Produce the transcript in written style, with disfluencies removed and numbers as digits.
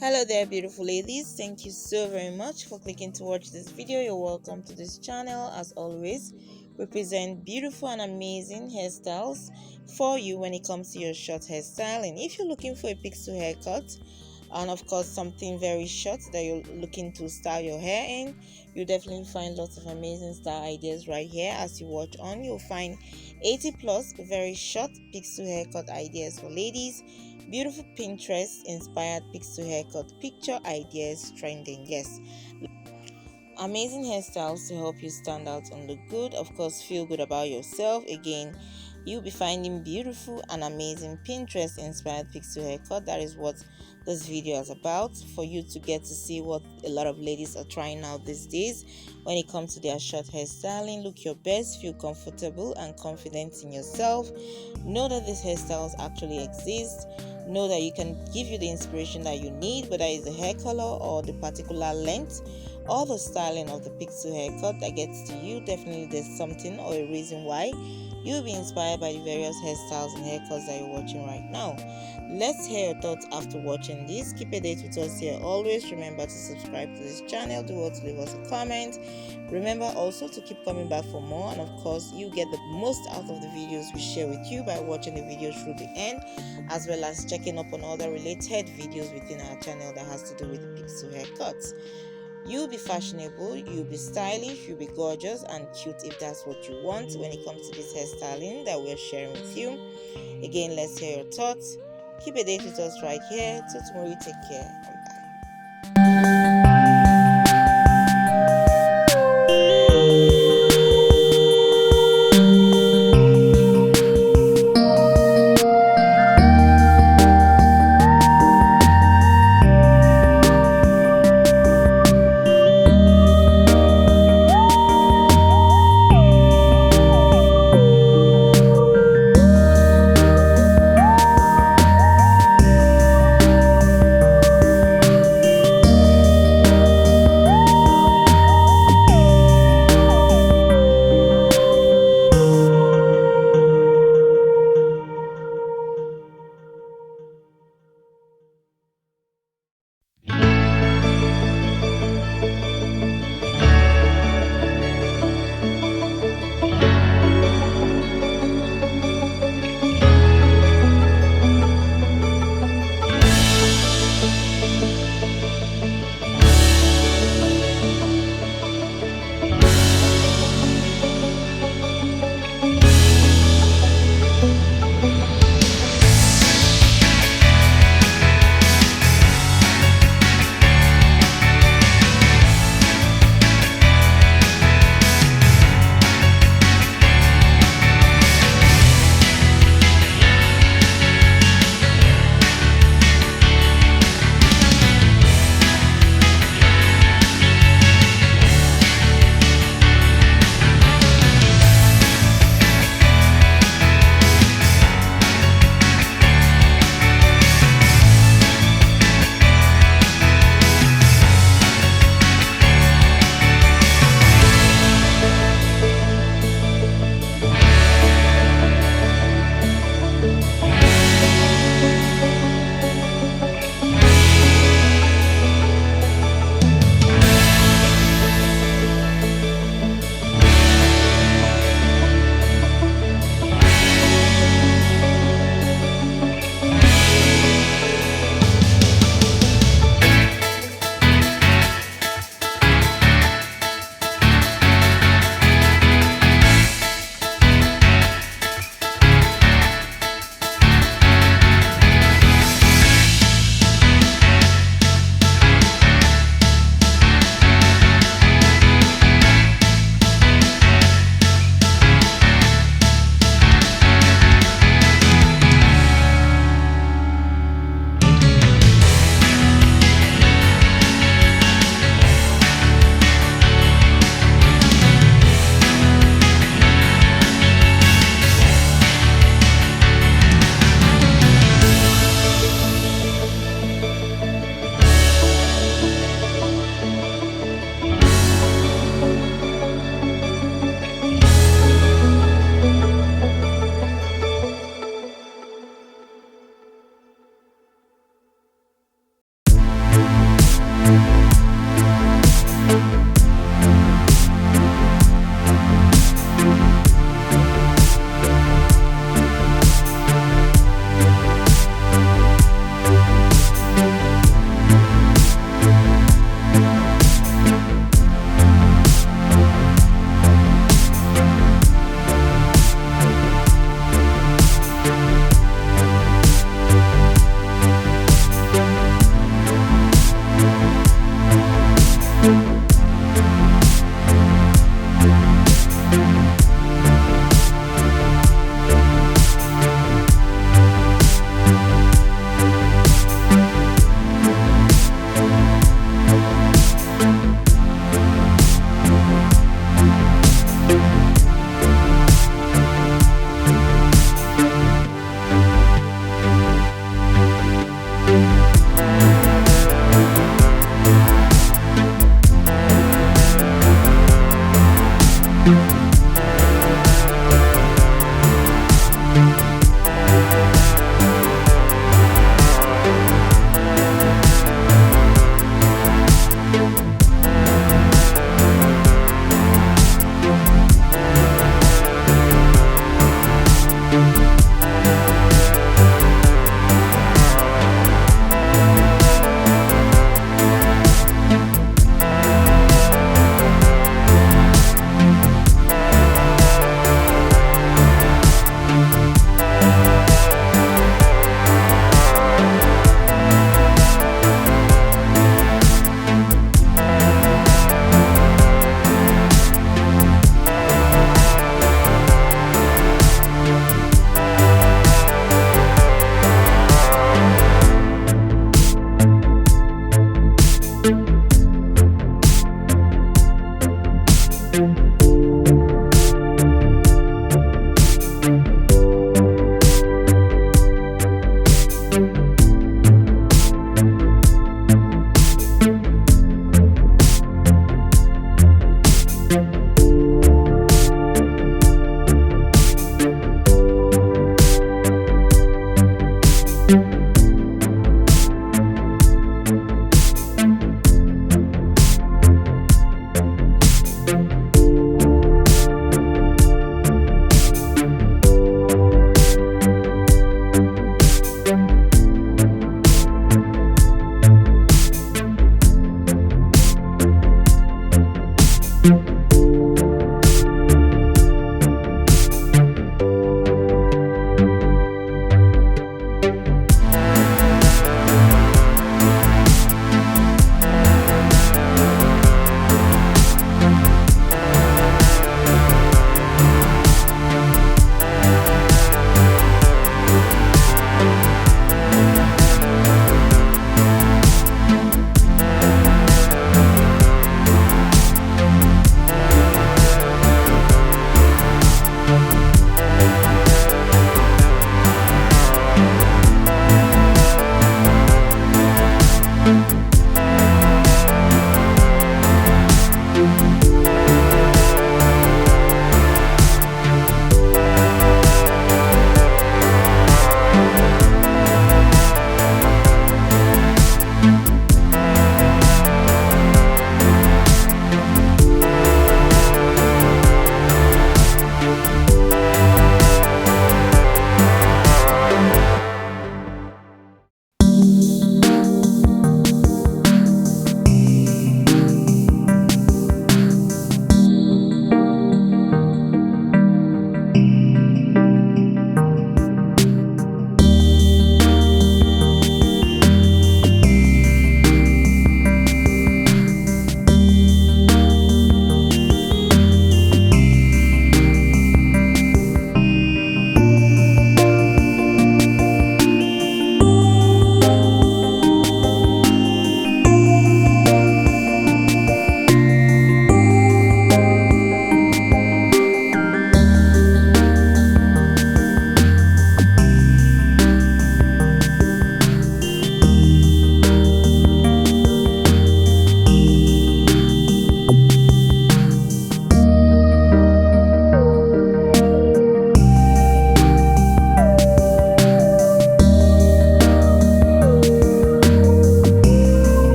Hello there, beautiful ladies. Thank you so very much for clicking to watch this video. You're welcome to this channel. As always, we present beautiful and amazing hairstyles for you when it comes to your short hairstyling. If you're looking for a pixel haircut and of course something very short that you're looking to style your hair in, you'll definitely find lots of amazing style ideas right here. As you watch on, you'll find 80 plus very short pixel haircut ideas for ladies, beautiful Pinterest inspired pixel haircut picture ideas trending. Yes, amazing hairstyles to help you stand out and look good. Of course, feel good about yourself. Again, you'll be finding beautiful and amazing Pinterest inspired pixel haircut. That is what this video is about, for you to get to see what a lot of ladies are trying out these days when it comes to their short hairstyling. Look your best, feel comfortable and confident in yourself. Know that these hairstyles actually exist. Know that you can give you the inspiration that you need, whether it's the hair color or the particular length or the styling of the pixel haircut that gets to you. Definitely there's something or a reason why you'll be inspired by the various hairstyles and haircuts that you're watching right now. Let's hear your thoughts after watching this. Keep a date with us here always. Remember to subscribe to this channel. Do what to leave us a comment. Remember also to keep coming back for more, and of course you get the most out of the videos we share with you by watching the video through the end, as well as checking up on other related videos within our channel that has to do with the pixel haircuts. You'll be fashionable, you'll be stylish, you'll be gorgeous and cute if that's what you want when it comes to this hairstyling that we're sharing with you. Again, let's hear your thoughts. Keep a date with us right here. Till tomorrow, you take care and bye.